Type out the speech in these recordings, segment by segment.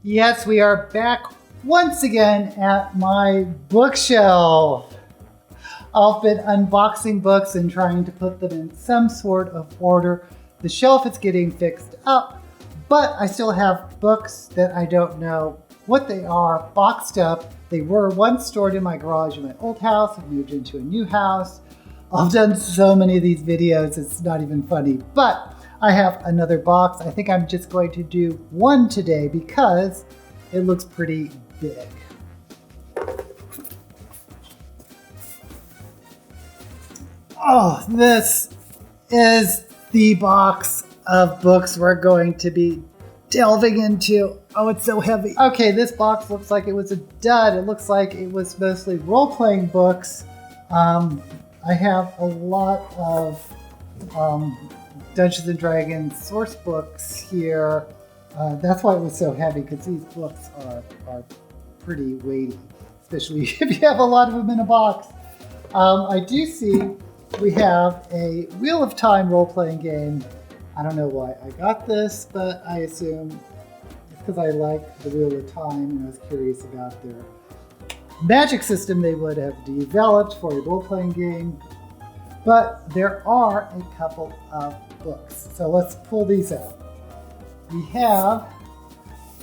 Yes, we are back once again at my bookshelf. I've been unboxing books and trying to put them in some sort of order. The shelf is getting fixed up, but I still have books that I don't know what they are, boxed up. They were once stored in my garage in my old house. I've moved into a new house. I've done so many of these videos, it's not even funny, but I have another box. I think I'm just going to do one today because it looks pretty big. Oh, this is the box of books we're going to be delving into. Oh, it's so heavy. Okay, this box looks like it was a dud. It looks like it was mostly role-playing books. I have a lot of Dungeons & Dragons source books here. That's why it was so heavy, because these books are pretty weighty, especially if you have a lot of them in a box. I do see we have a Wheel of Time role-playing game. I don't know why I got this, but I assume it's because I like the Wheel of Time and I was curious about their magic system they would have developed for a role-playing game. But there are a couple of books. So let's pull these out. We have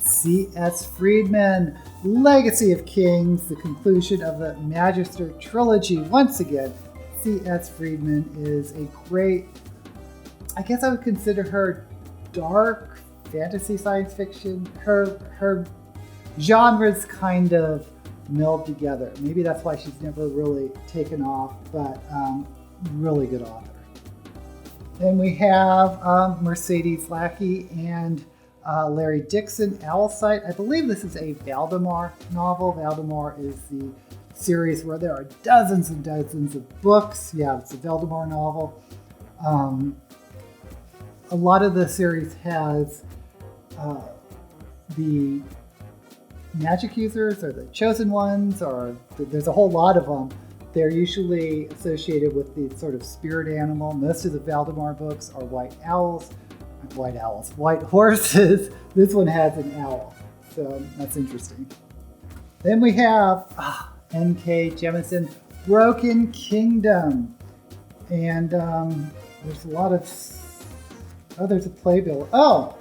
C.S. Friedman, Legacy of Kings, the conclusion of the Magister trilogy. Once again, C.S. Friedman is a great, I guess I would consider her dark fantasy science fiction. Her genres kind of meld together. Maybe that's why she's never really taken off, but really good author. Then we have Mercedes Lackey and Larry Dixon, Owlsight. I believe this is a Valdemar novel. Valdemar is the series where there are dozens and dozens of books. Yeah, it's a Valdemar novel. A lot of the series has the magic users or the chosen ones, or there's a whole lot of them. They're usually associated with the sort of spirit animal. Most of the Valdemar books are white horses. This one has an owl, so that's interesting. Then we have N.K. Jemisin, Broken Kingdom. And there's a lot of, there's a playbill. Oh,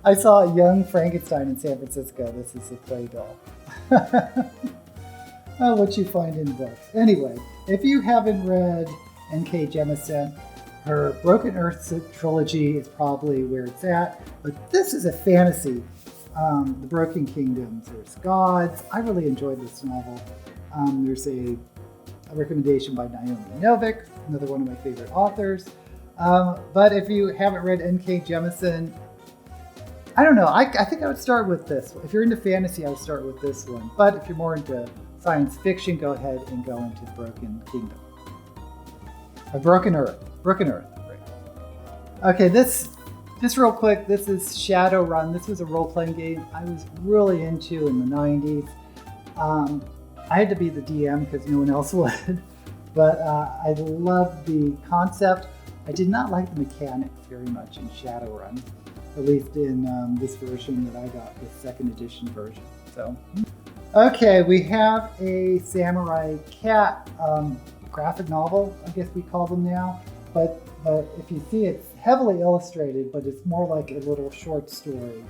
I saw Young Frankenstein in San Francisco. This is a playbill. Oh, what you find in books. Anyway, if you haven't read N.K. Jemisin, her Broken Earth trilogy is probably where it's at. But this is a fantasy. The Broken Kingdoms, there's gods. I really enjoyed this novel. There's a recommendation by Naomi Novik, another one of my favorite authors. But if you haven't read N.K. Jemisin, I don't know. I think I would start with this. If you're into fantasy, I would start with this one. But if you're more into science fiction, go ahead and go into Broken Kingdom. Broken Earth, right. Okay, just real quick, this is Shadowrun. This was a role-playing game I was really into in the 90s. I had to be the DM because no one else would. But I loved the concept. I did not like the mechanics very much in Shadowrun, at least in this version that I got, the second edition version. So, okay, we have a Samurai Cat graphic novel, I guess we call them now. But if you see, it's heavily illustrated, but it's more like a little short story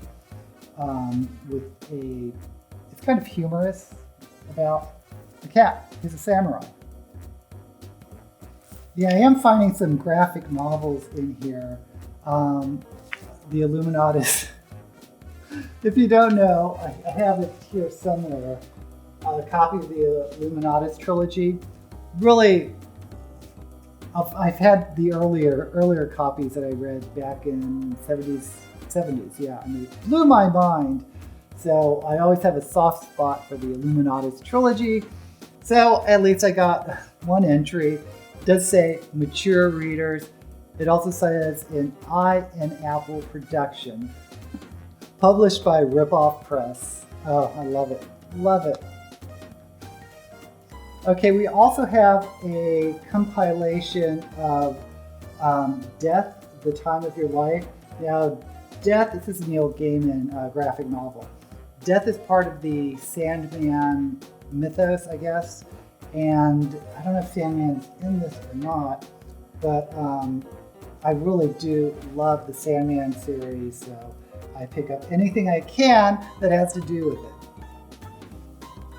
it's kind of humorous about a cat who's a samurai. Yeah, I am finding some graphic novels in here. The Illuminatus. If you don't know, I have it here somewhere. A copy of the Illuminatus trilogy. Really, I've had the earlier copies that I read back in 70s, yeah, and they blew my mind. So I always have a soft spot for the Illuminatus trilogy. So at least I got one entry. It does say mature readers. It also says an Eye and Apple production, published by Ripoff Press. Oh, I love it. Love it. Okay, we also have a compilation of Death, the Time of Your Life. Now, Death, this is Neil Gaiman graphic novel. Death is part of the Sandman mythos, I guess. And I don't know if Sandman's in this or not, but I really do love the Sandman series, so I pick up anything I can that has to do with it.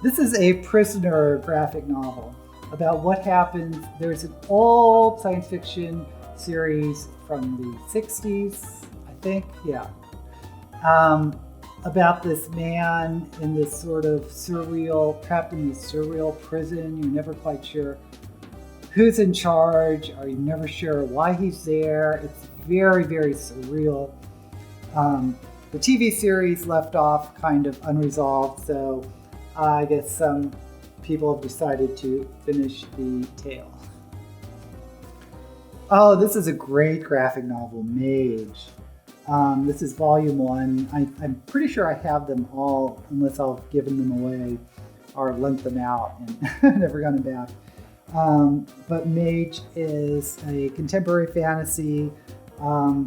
This is a prisoner graphic novel about what happens. There's an old science fiction series from the 60s, I think, yeah. About this man in this sort of trapped in this surreal prison. You're never quite sure who's in charge, or you're never sure why he's there. It's very, very surreal. The TV series left off kind of unresolved, so I guess some people have decided to finish the tale. Oh, this is a great graphic novel, Mage. This is volume 1. I'm pretty sure I have them all, unless I've given them away or lent them out and never gotten them back. But Mage is a contemporary fantasy,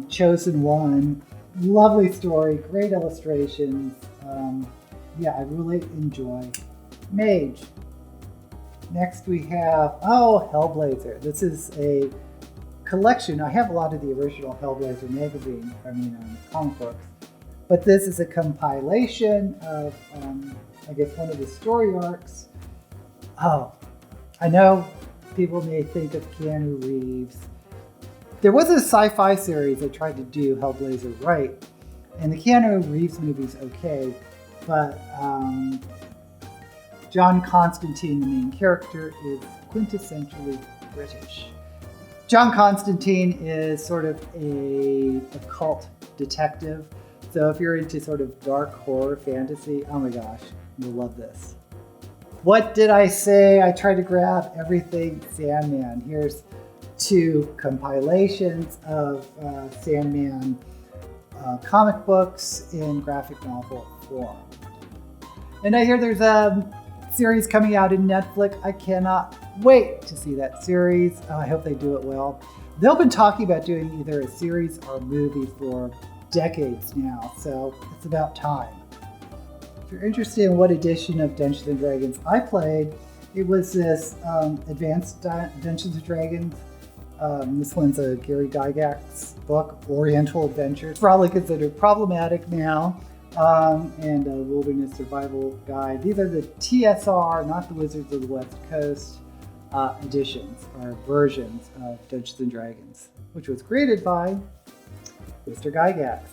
chosen one. Lovely story, great illustrations. Yeah, I really enjoy Mage. Next we have, Hellblazer. This is a collection. I have a lot of the original Hellblazer magazine, comic books. But this is a compilation of, I guess, one of the story arcs. Oh, I know people may think of Keanu Reeves. There was a sci-fi series that tried to do Hellblazer right, and the Keanu Reeves movie's okay, but John Constantine, the main character, is quintessentially British. John Constantine is sort of a occult detective, so if you're into sort of dark horror fantasy, oh my gosh, you'll love this. What did I say? I tried to grab everything Sandman. Here's 2 compilations of Sandman comic books in graphic novel form. And I hear there's a series coming out in Netflix. I cannot wait to see that series. I hope they do it well. They've been talking about doing either a series or a movie for decades now, so it's about time. If you're interested in what edition of Dungeons & Dragons I played, it was this Advanced Dungeons & Dragons. This one's a Gary Gygax book, Oriental Adventure. It's probably considered problematic now, and a wilderness survival guide. These are the TSR, not the Wizards of the West Coast, editions or versions of Dungeons & Dragons, which was created by Mr. Gygax.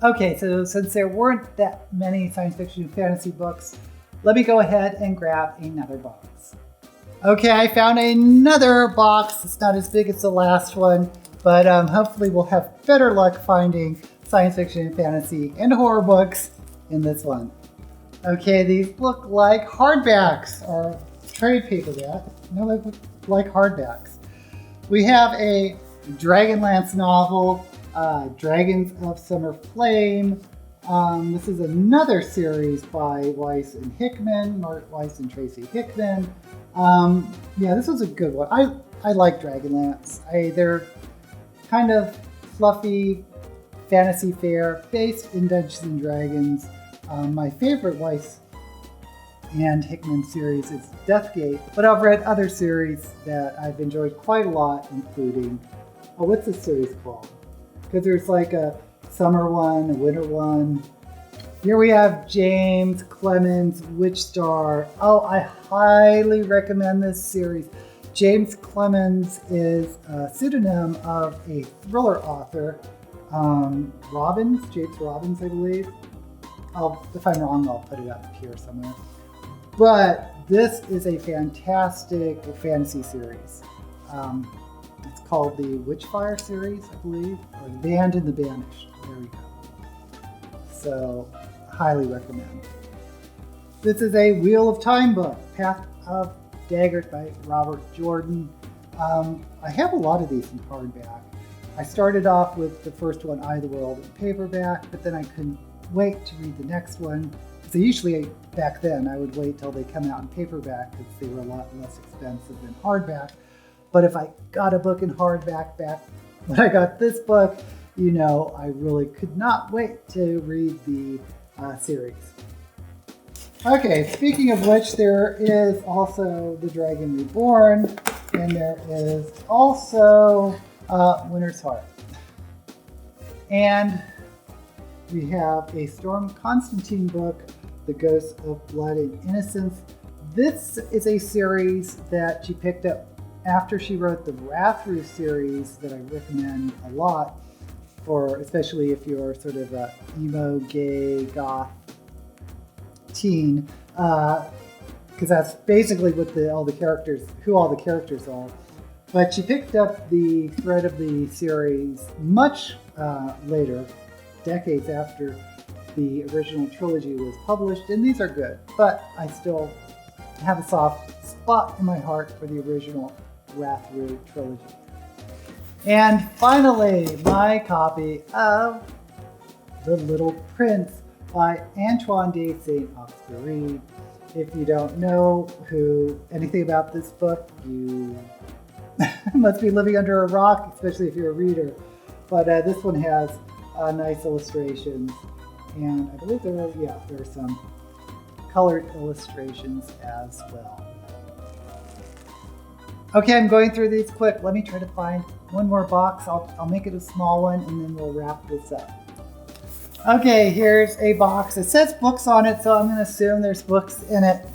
Okay, so since there weren't that many science fiction and fantasy books, let me go ahead and grab another box. Okay, I found another box. It's not as big as the last one, but hopefully we'll have better luck finding science fiction and fantasy and horror books in this one. Okay, these look like hardbacks or trade paperback. No, they look like hardbacks. We have a Dragonlance novel, Dragons of Summer Flame. This is another series by Weiss and Hickman, Mark Weiss and Tracy Hickman. Yeah, this was a good one. I like Dragonlance. They're kind of fluffy fantasy fare based in Dungeons and Dragons. My favorite Weiss and Hickman series is Deathgate, but I've read other series that I've enjoyed quite a lot, including, what's this series called? Because there's like a summer one, a winter one. Here we have James Clemens' Witchstar. Oh, I highly recommend this series. James Clemens is a pseudonym of a thriller author, James Robbins, I believe. If I'm wrong, I'll put it up here somewhere. But this is a fantastic fantasy series. It's called the Witchfire series, I believe, or The Band and the Banished. There we go. So, highly recommend. This is a Wheel of Time book, Path of Daggert by Robert Jordan. I have a lot of these in hardback. I started off with the first one, Eye of the World, in paperback, but then I couldn't wait to read the next one. So usually, back then, I would wait till they come out in paperback because they were a lot less expensive than hardback. But if I got a book in hardback back when I got this book, you know I really could not wait to read the series. Okay, speaking of which, there is also The Dragon Reborn, and there is also Winter's Heart. And we have a Storm Constantine book, The Ghosts of Blood and Innocence. This is a series that she picked up after she wrote the Rathru series that I recommend a lot, for especially if you're sort of a emo, gay, goth teen, because that's basically what all the characters are. But she picked up the thread of the series much later, decades after the original trilogy was published, and these are good, but I still have a soft spot in my heart for the original Rathru trilogy. And finally, my copy of The Little Prince by Antoine de Saint-Exupéry. If you don't know anything about this book, you must be living under a rock, especially if you're a reader. But this one has nice illustrations, and I believe there are some colored illustrations as well. Okay, I'm going through these quick. Let me try to find one more box. I'll make it a small one, and then we'll wrap this up. Okay, here's a box. It says books on it, so I'm going to assume there's books in it.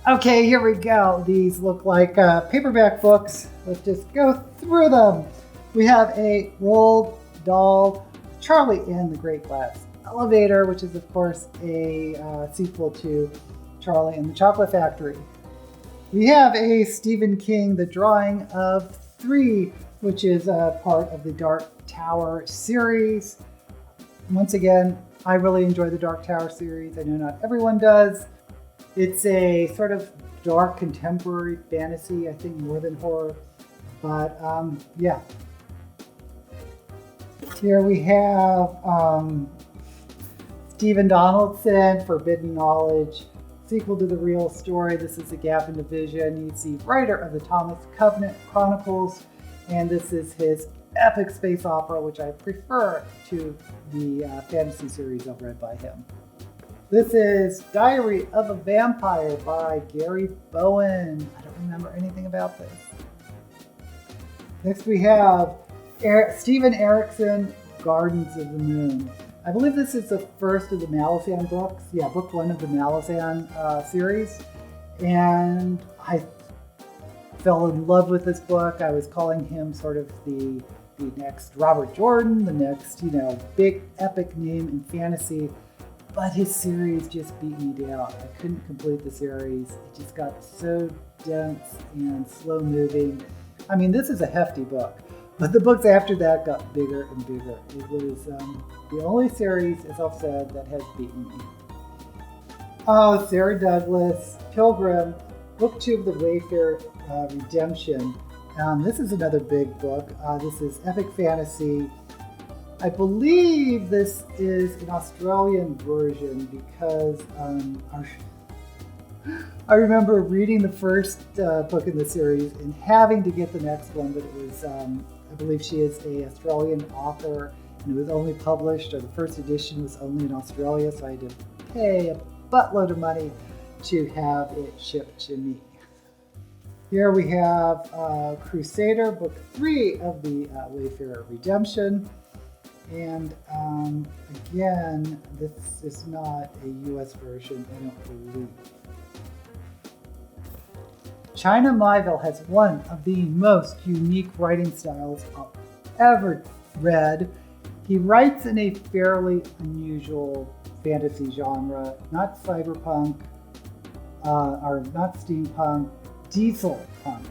Okay, here we go. These look like paperback books. Let's just go through them. We have a Roald Dahl Charlie in the Great Glass Elevator, which is, of course, a sequel to Charlie and the Chocolate Factory. We have a Stephen King, The Drawing of Three, which is part of the Dark Tower series. Once again, I really enjoy the Dark Tower series. I know not everyone does. It's a sort of dark contemporary fantasy, I think more than horror. But yeah. Here we have Stephen Donaldson, Forbidden Knowledge, sequel to the real story. This is a gap in the vision. He's the writer of the Thomas Covenant Chronicles, and this is his epic space opera, which I prefer to the fantasy series I've read by him. This is Diary of a Vampire by Gary Bowen. I don't remember anything about this. Next we have Stephen Erickson, Gardens of the Moon. I believe this is the first of the Malazan books. Yeah, book one of the Malazan series. And I fell in love with this book. I was calling him sort of the next Robert Jordan, the next, big epic name in fantasy. But his series just beat me down. I couldn't complete the series. It just got so dense and slow moving. I mean, this is a hefty book. But the books after that got bigger and bigger. It was the only series, as I've said, that has beaten me. Oh, Sarah Douglas, Pilgrim, Book 2 of the Wayfarer Redemption. This is another big book. This is epic fantasy. I believe this is an Australian version because I remember reading the first book in the series and having to get the next one, but it was, I believe she is an Australian author, and it was only published, or the first edition was only in Australia, so I had to pay a buttload of money to have it shipped to me. Here we have Crusader, Book 3 of the Wayfarer Redemption. And again, this is not a US version, I don't believe. China Miéville has one of the most unique writing styles I've ever read. He writes in a fairly unusual fantasy genre, not cyberpunk, or not steampunk, diesel punk.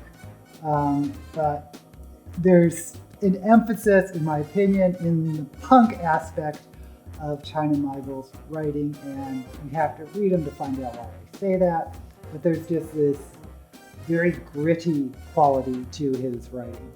But there's an emphasis, in my opinion, in the punk aspect of China Miéville's writing, and you have to read him to find out why I say that. But there's just this very gritty quality to his writing.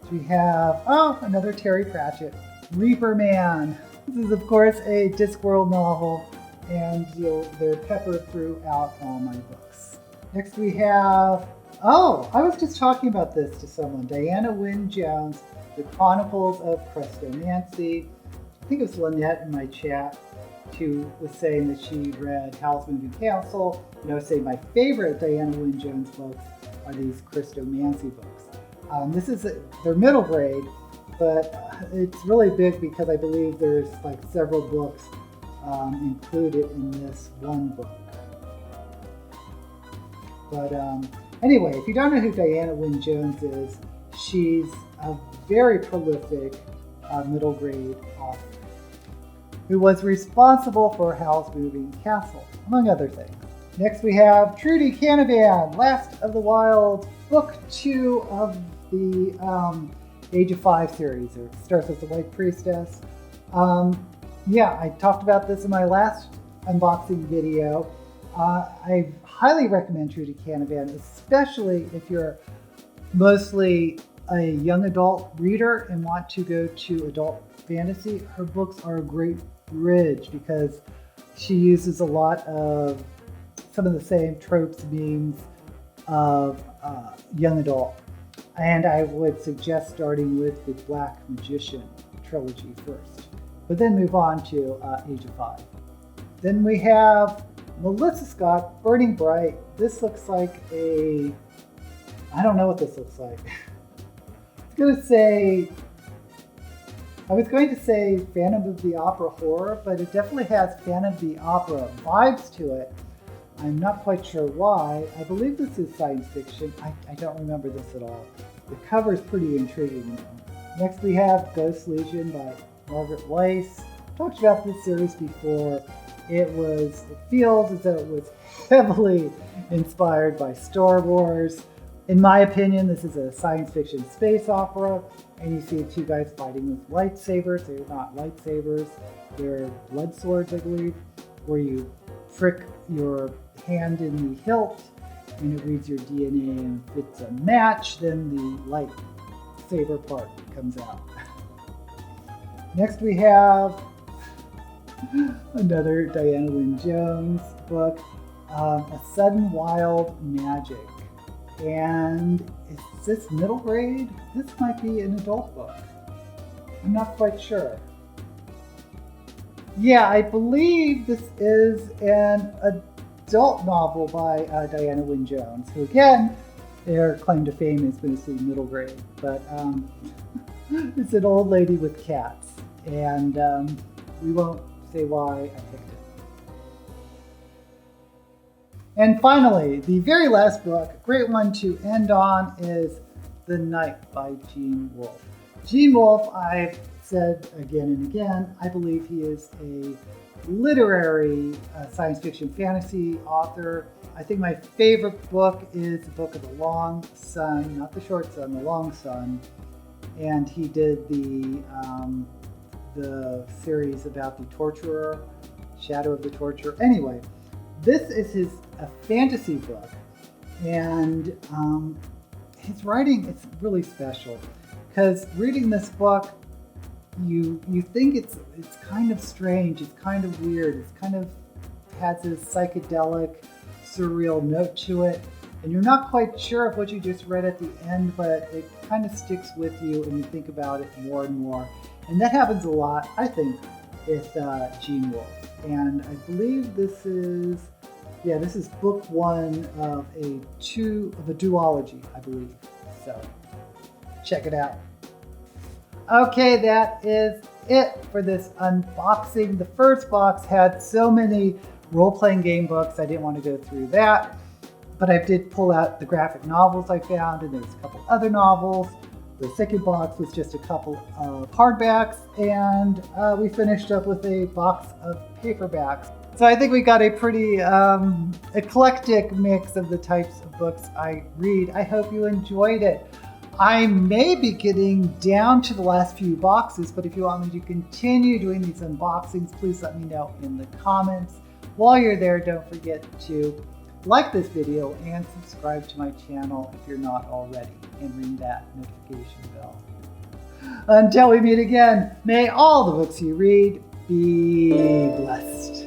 So we have, another Terry Pratchett, Reaper Man. This is, of course, a Discworld novel, and they're peppered throughout all my books. Next we have, I was just talking about this to someone, Diana Wynne Jones, The Chronicles of Crestomancy. I think it was Lynette in my chat who was saying that she read Howl's Moving Castle. And I was saying my favorite Diana Wynne Jones books are these Crestomancy books. They're middle grade, but it's really big because I believe there's like several books included in this one book. But anyway, if you don't know who Diana Wynne Jones is, she's a very prolific middle grade author who was responsible for Howl's Moving Castle, among other things. Next we have Trudy Canavan, Last of the Wild, Book 2 of the Age of 5 series. It starts as the White Priestess. Yeah, I talked about this in my last unboxing video. I highly recommend Trudy Canavan, especially if you're mostly a young adult reader and want to go to adult fantasy. Her books are a great bridge because she uses a lot of some of the same tropes and memes of young adult. And I would suggest starting with the Black Magician trilogy first, but then move on to Age of 5. Then we have Melissa Scott, Burning Bright. This looks like I don't know what this looks like. I was going to say Phantom of the Opera horror, but it definitely has Phantom of the Opera vibes to it. I'm not quite sure why. I believe this is science fiction. I don't remember this at all. The cover is pretty intriguing. Next we have Ghost Legion by Margaret Weiss. Talked about this series before. It feels as though it was heavily inspired by Star Wars. In my opinion, this is a science fiction space opera, and you see two guys fighting with lightsabers. They're not lightsabers, they're blood swords, I believe, where you prick your hand in the hilt and it reads your DNA, and if it's a match, then the lightsaber part comes out. Next we have another Diana Wynne Jones book, A Sudden Wild Magic. And is this middle grade? This might be an adult book. I'm not quite sure. Yeah, I believe this is an adult novel by Diana Wynne Jones, who again, their claim to fame is mostly middle grade, but it's an old lady with cats, and we won't say why I picked it. And finally, the very last book, a great one to end on, is The Night by Gene Wolfe. Gene Wolfe, I've said again and again, I believe he is a literary science fiction fantasy author. I think my favorite book is the Book of the Long Sun, not the Short Sun, the Long Sun. And he did the series about the torturer, Shadow of the Torturer. Anyway, this is a fantasy book, and his writing is really special because reading this book, you think it's kind of strange, it's kind of weird, it's kind of has this psychedelic, surreal note to it, and you're not quite sure of what you just read at the end, but it kind of sticks with you and you think about it more and more. And that happens a lot, I think, with Gene Wolfe. And I believe this is book one of a duology, I believe. So check it out. Okay, that is it for this unboxing. The first box had so many role-playing game books, I didn't want to go through that. But I did pull out the graphic novels I found, and there's a couple other novels. The second box was just a couple of hardbacks, and we finished up with a box of paperbacks. So I think we got a pretty eclectic mix of the types of books I read. I hope you enjoyed it. I may be getting down to the last few boxes, but if you want me to continue doing these unboxings, please let me know in the comments. While you're there, don't forget to like this video and subscribe to my channel if you're not already, and ring that notification bell. Until we meet again, may all the books you read be blessed.